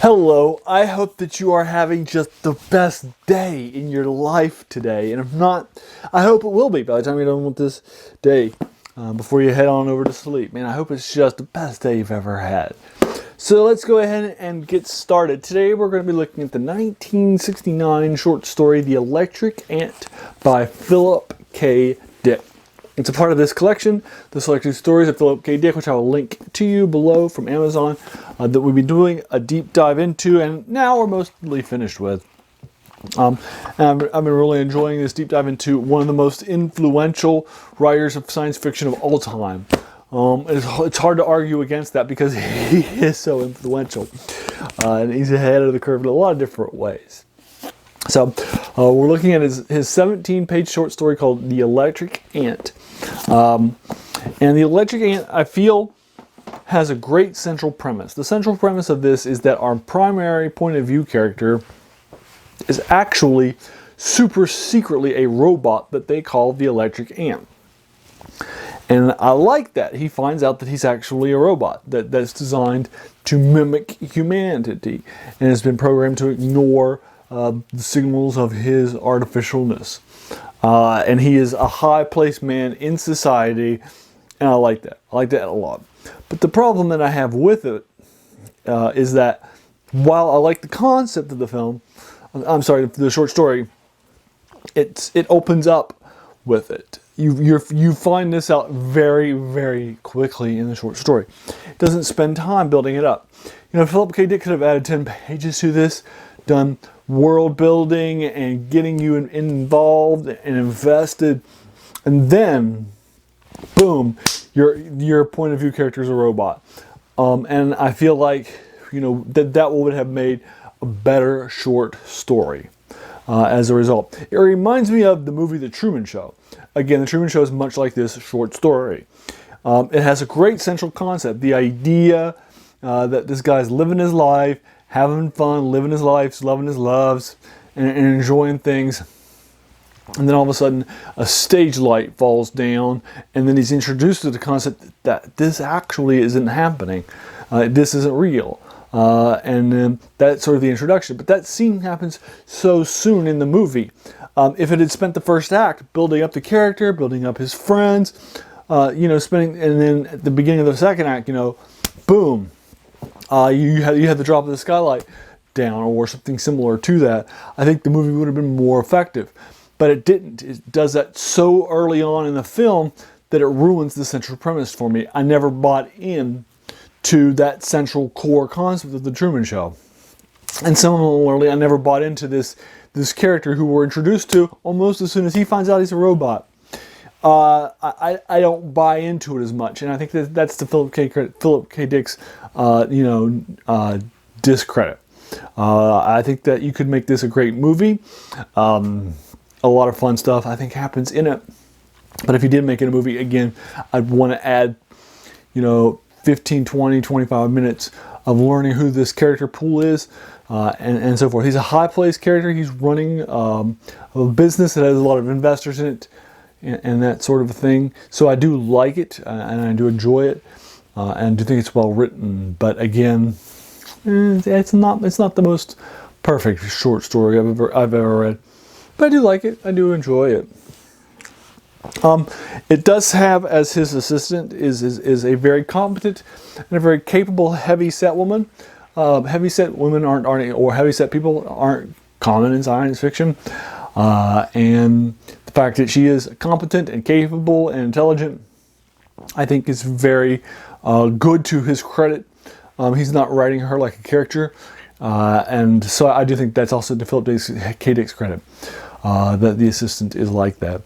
Hello, I hope that you are having just the best day in your life today. And if not, I hope it will be by the time you're done with this day before you head on over to sleep. Man, I hope it's just the best day you've ever had. So let's go ahead and get started. Today we're going to be looking at the 1969 short story, The Electric Ant by Philip K. Dick. It's a part of this collection, The Selected Stories of Philip K. Dick, which I will link to you below from Amazon, that we'll be doing a deep dive into, and now we're mostly finished with. And I've been really enjoying this deep dive into one of the most influential writers of science fiction of all time. It's hard to argue against that because he is so influential, and he's ahead of the curve in a lot of different ways. So we're looking at his 17-page short story called The Electric Ant. And The Electric Ant, I feel, has a great central premise. The central premise of this is that our primary point of view character is actually super secretly a robot that they call the Electric Ant. And I like that. He finds out that he's actually a robot that's designed to mimic humanity and has been programmed to ignore the signals of his artificialness. And he is a high-placed man in society, and I like that. I like that a lot. But the problem that I have with it is that while I like the concept of the film, the short story, it opens up with it. You find this out very, very quickly in the short story. It doesn't spend time building it up. You know, Philip K. Dick could have added 10 pages to this, done world building and getting you involved and invested, and then boom, your point of view character is a robot. And I feel like, you know, that would have made a better short story as a result. It reminds me of the movie The Truman Show. Again, The Truman Show is much like this short story. It has a great central concept, the idea that this guy's living his life, having fun, living his life, loving his loves, and enjoying things. And then all of a sudden, a stage light falls down, and then he's introduced to the concept that this actually isn't happening. This isn't real. And then that's sort of the introduction. But that scene happens so soon in the movie. If it had spent the first act building up the character, building up his friends, and then at the beginning of the second act, boom, you had the drop of the skylight down or something similar to that, I think the movie would have been more effective. But it didn't. It does that so early on in the film that it ruins the central premise for me. I never bought in to that central core concept of the Truman Show. And similarly, I never bought into this character who we're introduced to almost as soon as he finds out he's a robot. I don't buy into it as much, and I think that's the Philip K. Dick's discredit. I think that you could make this a great movie. A lot of fun stuff I think happens in it. But if you did make it a movie, again, I'd want to add 15, 20, 25 minutes of learning who this character pool is, and so forth. He's a high-placed character. He's running a business that has a lot of investors in it, and that sort of a thing. So I do like it, and I do enjoy it, and I do think it's well written. But again, it's not the most perfect short story I've ever read. But I do like it. I do enjoy it. It does have as his assistant is a very competent and a very capable heavy-set woman. Heavy-set women or heavy-set people aren't common in science fiction. And the fact that she is competent and capable and intelligent, I think is very good to his credit. He's not writing her like a character. And so I do think that's also to Philip K. Dick's credit. That the assistant is like that.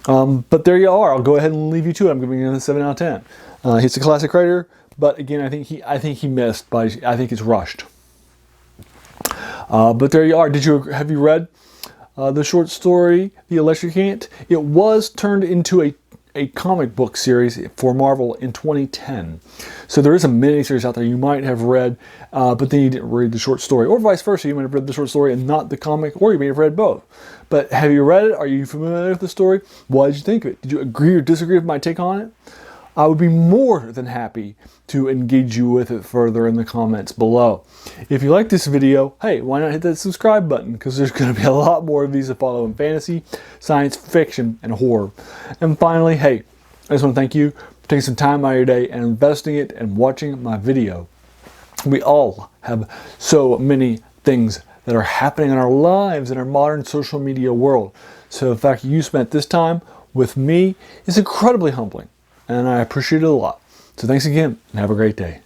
But there you are. I'll go ahead and leave you to it. I'm giving it a 7 out of 10. He's a classic writer, but again, I think he missed. I think it's rushed. But there you are. Have you read the short story, The Electric Ant? It was turned into a comic book series for Marvel in 2010. So there is a miniseries out there you might have read, but then you didn't read the short story. Or vice versa, you might have read the short story and not the comic, or you may have read both. But have you read it? Are you familiar with the story? What did you think of it? Did you agree or disagree with my take on it? I would be more than happy to engage you with it further in the comments below. If you like this video, hey, why not hit that subscribe button? Because there's going to be a lot more of these to follow in fantasy, science fiction, and horror. And finally, hey, I just want to thank you for taking some time out of your day and investing it and watching my video. We all have so many things that are happening in our lives in our modern social media world. So the fact you spent this time with me is incredibly humbling, and I appreciate it a lot. So thanks again, and have a great day.